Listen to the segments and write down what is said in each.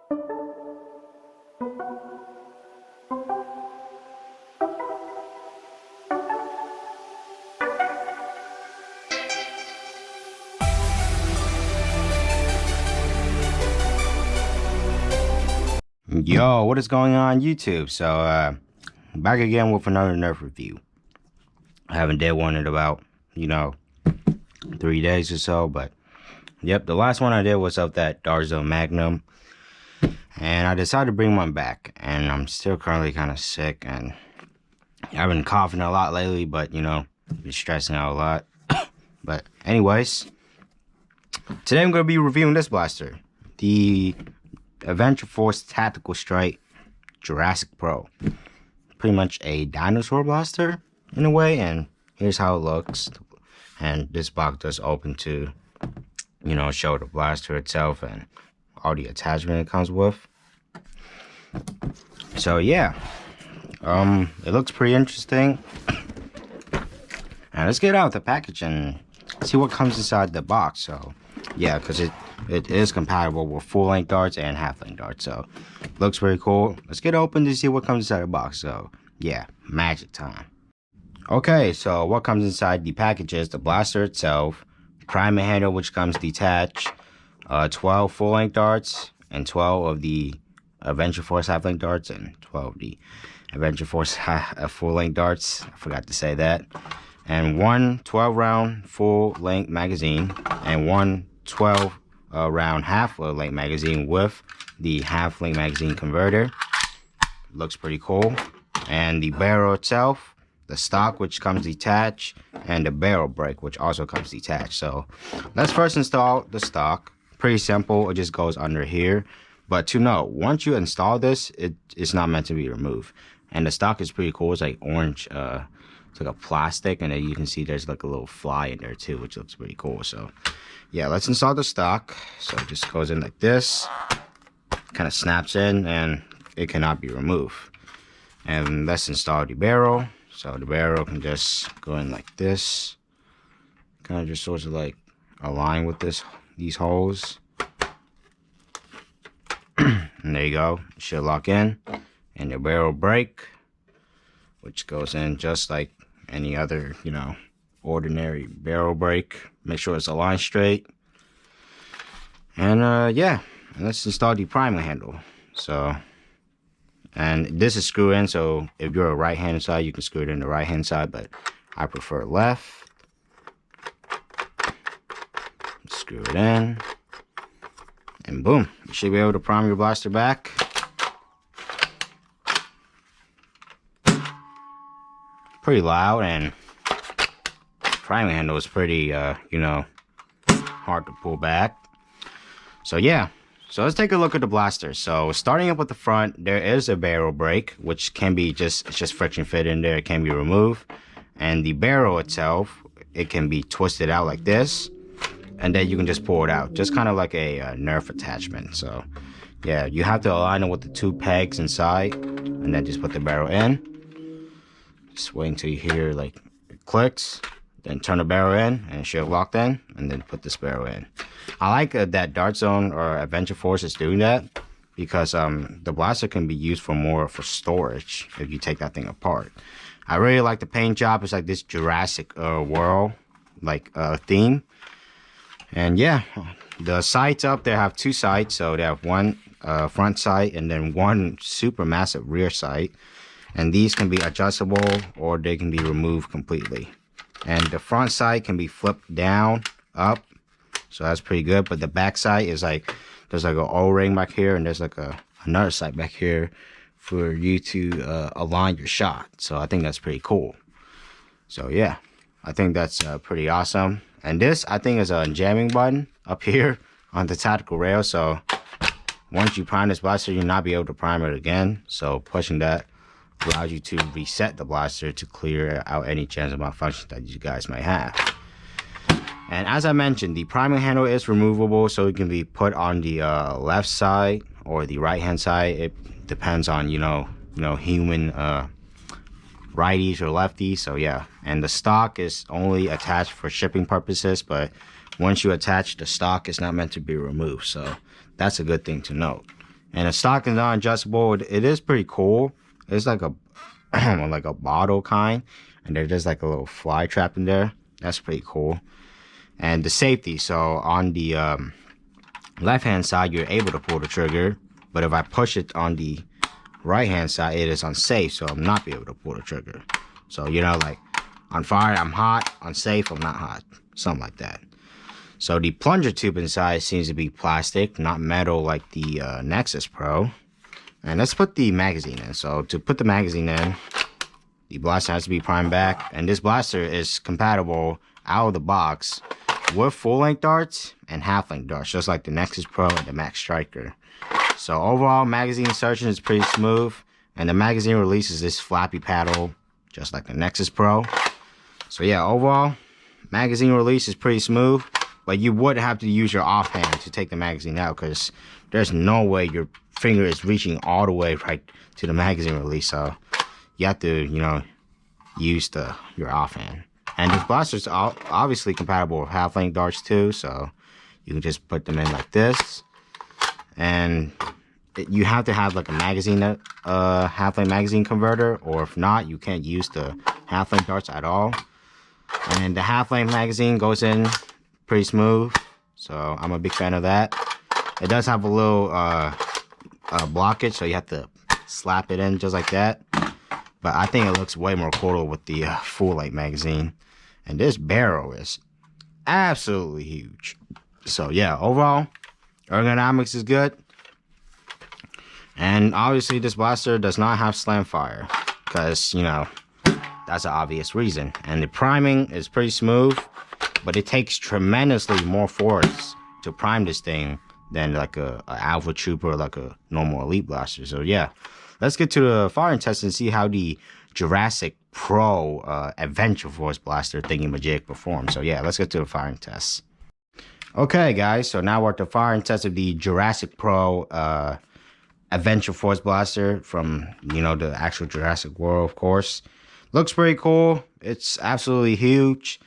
Yo, what is going on YouTube? So, back again with another Nerf review. I haven't did one in about, 3 days or so, but yep, the last one I did was of that Darzo Magnum, and I decided to bring one back, and I'm still currently kind of sick, and I've been coughing a lot lately, but, been stressing out a lot. But anyways, today I'm going to be reviewing this blaster, the Adventure Force Tactical Strike Jurassic Pro. Pretty much a dinosaur blaster in a way, and here's how it looks. And this box does open to, show the blaster itself and all the attachment it comes with. So yeah, it looks pretty interesting. And let's get out the package and see what comes inside the box. So yeah, because it is compatible with full-length darts and half-length darts, so looks pretty cool. Let's get open to see what comes inside the box. So yeah, magic time. Okay, so what comes inside the package is the blaster itself, priming handle which comes detached, 12 full-length darts, and 12 of the Adventure Force half-length darts, and 12 of the Adventure Force full-length darts. I forgot to say that. And one 12-round full-length magazine, and one 12-round half-length magazine with the half-length magazine converter. Looks pretty cool. And the barrel itself, the stock which comes detached, and the barrel brake which also comes detached. So let's first install the stock. Pretty simple, it just goes under here. But to note, once you install this, it's not meant to be removed. And the stock is pretty cool. It's like orange, it's like a plastic, and then you can see there's like a little fly in there too, which looks pretty cool. So yeah, let's install the stock. So it just goes in like this, kind of snaps in, and it cannot be removed. And let's install the barrel. So the barrel can just go in like this, kind of just sort of like align with these holes. And there you go, it should lock in. And the barrel brake, which goes in just like any other, ordinary barrel brake. Make sure it's aligned straight. And yeah, let's install the priming handle. So, and this is screw in, so if you're a right hand side, you can screw it in the right hand side, but I prefer left. Screw it in, and boom, you should be able to prime your blaster back. Pretty loud, and priming handle is pretty, hard to pull back. So yeah, so let's take a look at the blaster. So starting up with the front, there is a barrel brake, which can be it's just friction fit in there. It can be removed. And the barrel itself, it can be twisted out like this, and then you can just pull it out, just kind of like a Nerf attachment. So yeah, you have to align it with the 2 pegs inside, and then just put the barrel in. Just wait until you hear like it clicks, then turn the barrel in, and it should have locked in, and then put this barrel in. I like that Dart Zone or Adventure Force is doing that, because the blaster can be used for storage if you take that thing apart. I really like the paint job. It's like this Jurassic world like theme. And yeah, the sights up there have 2 sights, so they have one front sight and then one super massive rear sight. And these can be adjustable, or they can be removed completely. And the front sight can be flipped down, up, so that's pretty good. But the back sight is like, there's like an O-ring back here, and there's like another sight back here for you to align your shot. So I think that's pretty cool. So yeah, I think that's pretty awesome. And this, I think, is a jamming button up here on the tactical rail. So once you prime this blaster, you'll not be able to prime it again. So pushing that allows you to reset the blaster to clear out any chance of malfunction that you guys might have. And as I mentioned, the priming handle is removable, so it can be put on the left side or the right hand side. It depends on human righties or lefties. So yeah, and the stock is only attached for shipping purposes, but once you attach the stock, it's not meant to be removed. So that's a good thing to note. And the stock is not adjustable. It is pretty cool. It's like a like a bottle kind, and there's just like a little fly trap in there. That's pretty cool. And the safety, so on the left hand side you're able to pull the trigger, but if I push it on the right hand side it is unsafe, so I'm not be able to pull the trigger. So you know, like on fire I'm hot, unsafe I'm not hot, something like that. So the plunger tube inside seems to be plastic, not metal like the Nexus Pro. And let's put the magazine in. So to put the magazine in, the blaster has to be primed back. And this blaster is compatible out of the box with full-length darts and half-length darts, just like the Nexus Pro and the Max Striker. So overall, magazine insertion is pretty smooth. And the magazine release is this flappy paddle, just like the Nexus Pro. So yeah, overall, magazine release is pretty smooth. But you would have to use your offhand to take the magazine out, because there's no way your finger is reaching all the way right to the magazine release. So you have to, you know, use your offhand. And this blaster is obviously compatible with half-length darts too, so you can just put them in like this. And you have to have like a magazine, half-length magazine converter, or if not, you can't use the half-length darts at all. And the half-length magazine goes in pretty smooth, so I'm a big fan of that. It does have a little blockage, so you have to slap it in just like that. But I think it looks way more cooler with the full-length magazine. And this barrel is absolutely huge. So yeah, overall, ergonomics is good. And obviously this blaster does not have slam fire, because, you know, that's an obvious reason. And the priming is pretty smooth, but it takes tremendously more force to prime this thing than like a Alpha Trooper or like a normal Elite Blaster. So yeah, let's get to the firing test and see how the Jurassic Pro Adventure Force Blaster thingy-majig performs. So yeah, let's get to the firing test. Okay guys, so now we're at the firing test of the Jurassic Pro Adventure Force Blaster from, you know, the actual Jurassic World, of course. Looks pretty cool. It's absolutely huge.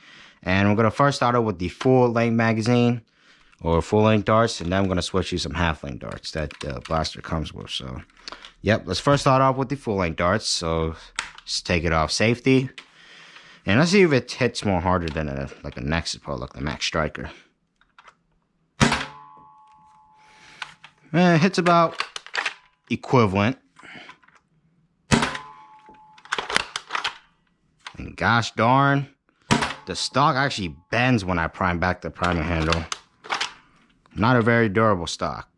And we're going to first start out with the full-length magazine, or full-length darts, and then I'm going to switch you some half-length darts that the blaster comes with. So, yep, let's first start off with the full-length darts. So, just take it off safety. And let's see if it hits more harder than like a Nexus Pro, like the Max Striker. It hits about equivalent. And gosh darn, the stock actually bends when I prime back the priming handle. Not a very durable stock.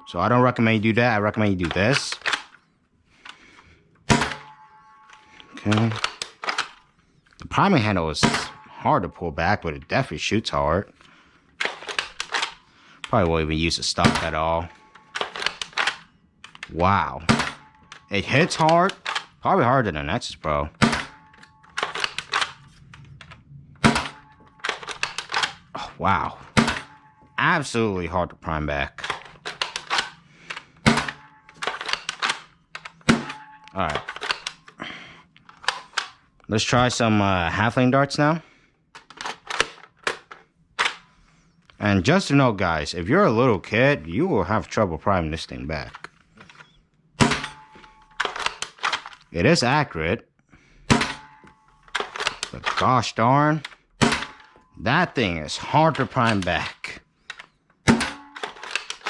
So I don't recommend you do that. I recommend you do this. Okay. The priming handle is hard to pull back, but it definitely shoots hard. Probably won't even use the stock at all. Wow. It hits hard. Probably harder than a Nexus Pro. Oh, wow. Absolutely hard to prime back. Alright. Let's try some half-lane darts now. And just to note, guys, if you're a little kid, you will have trouble priming this thing back. It is accurate. But gosh darn, that thing is hard to prime back.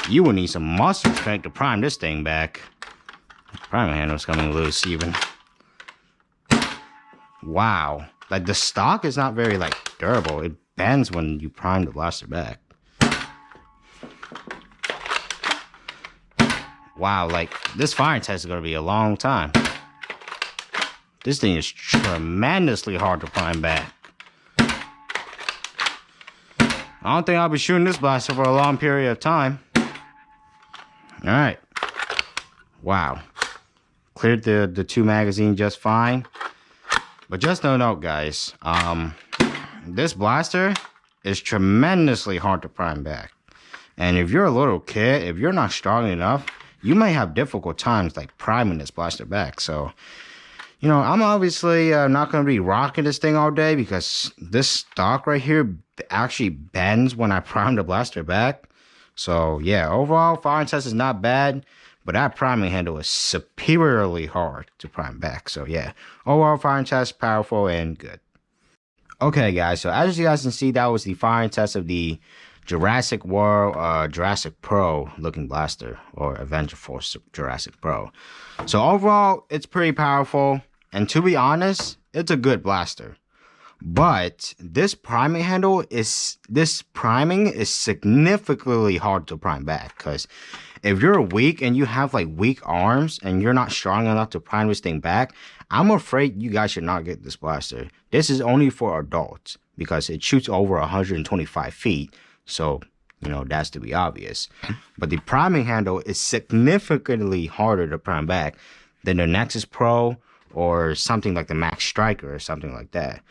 You will need some muscle strength to prime this thing back. Priming handle's coming loose even. Wow. Like, the stock is not very, like, durable. It bends when you prime the blaster back. Wow, like, this firing test is going to be a long time. This thing is tremendously hard to prime back. I don't think I'll be shooting this blaster for a long period of time. Alright. Wow. Cleared the two magazines just fine. But just no note, guys. This blaster is tremendously hard to prime back. And if you're a little kid, if you're not strong enough, you may have difficult times like priming this blaster back. So, you know, I'm obviously not going to be rocking this thing all day, because this stock right here actually bends when I prime the blaster back. So yeah, overall firing test is not bad, but that priming handle is superiorly hard to prime back. So yeah, overall firing test powerful and good. Okay, guys, so as you guys can see, that was the firing test of the Jurassic World, Jurassic Pro looking blaster, or Avenger Force Jurassic Pro. So overall, it's pretty powerful, and to be honest, it's a good blaster. But this priming is significantly hard to prime back, because if you're weak and you have like weak arms and you're not strong enough to prime this thing back, I'm afraid you guys should not get this blaster. This is only for adults because it shoots over 125 feet. So, you know, that's to be obvious. But the priming handle is significantly harder to prime back than the Nexus Pro or something like the Max Striker or something like that.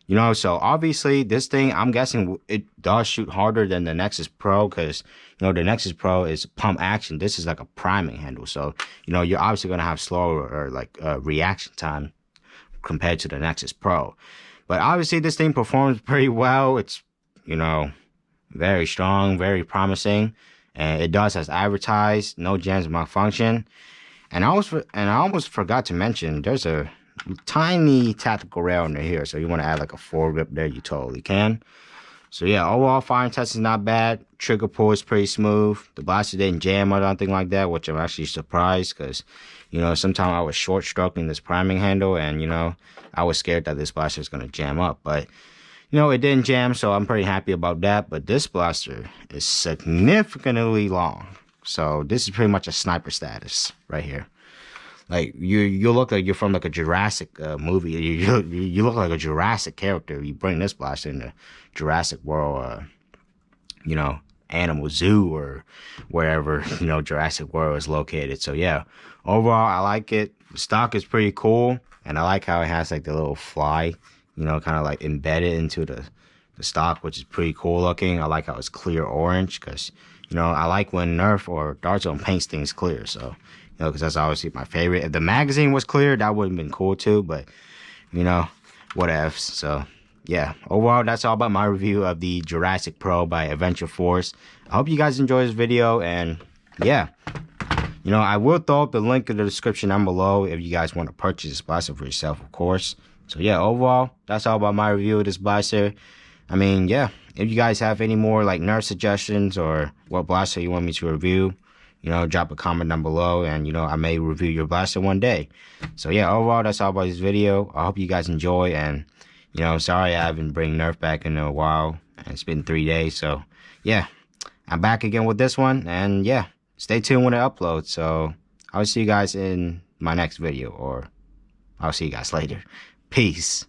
You know, so obviously this thing, I'm guessing it does shoot harder than the Nexus Pro because, you know, the Nexus Pro is pump action. This is like a priming handle. So, you know, you're obviously going to have slower or like reaction time compared to the Nexus Pro. But obviously this thing performs pretty well. It's, you know, very strong, very promising. And it does as advertised, no jams malfunction. And I almost forgot to mention, there's a tiny tactical rail under here, so you want to add like a foregrip there, you totally can. So yeah, overall firing test is not bad. Trigger pull is pretty smooth. The blaster didn't jam or nothing like that, which I'm actually surprised because, you know, sometimes I was short stroking this priming handle and, you know, I was scared that this blaster is going to jam up, but, you know, it didn't jam, so I'm pretty happy about that. But this blaster is significantly long, so this is pretty much a sniper status right here. Like, you look like you're from like a Jurassic movie. You look like a Jurassic character. You bring this blaster in the Jurassic World, you know, animal zoo or wherever, you know, Jurassic World is located. So yeah, overall I like it. The stock is pretty cool, and I like how it has like the little fly, you know, kind of like embedded into the stock, which is pretty cool looking. I like how it's clear orange because, you know, I like when Nerf or Dart Zone paints things clear. So, you know, because that's obviously my favorite. If the magazine was clear, that would have been cool too, but, you know, whatevs. So, yeah, overall, that's all about my review of the Jurassic Pro by Avenger Force. I hope you guys enjoy this video, and, yeah, you know, I will throw up the link in the description down below if you guys want to purchase this blaster for yourself, of course. So, yeah, overall, that's all about my review of this blaster. I mean, yeah, if you guys have any more, like, Nerf suggestions or what blaster you want me to review, you know, drop a comment down below, and, you know, I may review your blaster one day. So, yeah, overall, that's all about this video. I hope you guys enjoy, and, you know, sorry I haven't bring Nerf back in a while, and it's been 3 days. So, yeah, I'm back again with this one, and, yeah, stay tuned when it uploads. So, I'll see you guys in my next video, or I'll see you guys later. Peace.